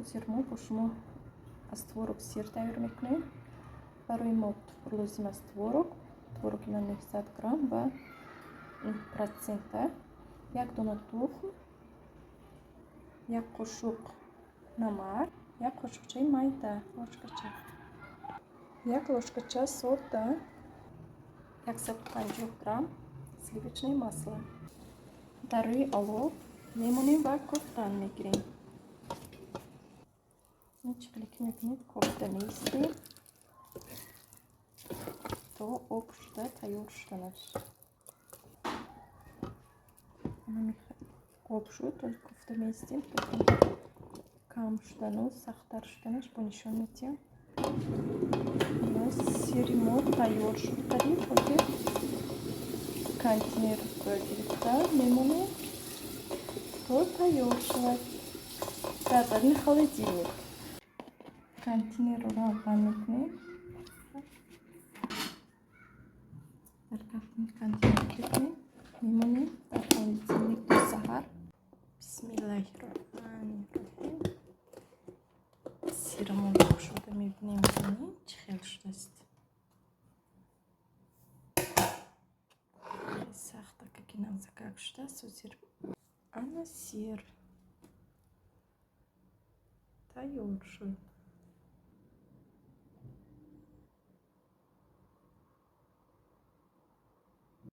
سیر ما با شما از تورق سیر تیار میکنیم. برای ما لازم است تورق اینا 900 گرم و این پرسنته، یک دانه تخم، یک قاشق نمک، یک قاشقچه میده، یک ложкача сода, 150 грам сливочное масло. Дар рӯи олов мемонем ва кофтан мегирем. ин шакли ки мебинед кофта меистем то об шуда тайёр шуданаш. об шуд то кофта меистем то кам шудану сахттар шуданаш бо нишон метиҳам. сири мо тайёр шуд. Qarib ҳозир контейнер гирифта мемонем то тайёр шавад. дар холодильник контейнерро банд мекунем. дар контейнер мекунем, мемонем дар холодильник то саҳар. бисмиллаҳирроҳманирроҳим. сирамон пук шуда мебинем чӣ хел шудааст. сахта как намзакак шудааст. ҳозир ана сир тайёр шуд.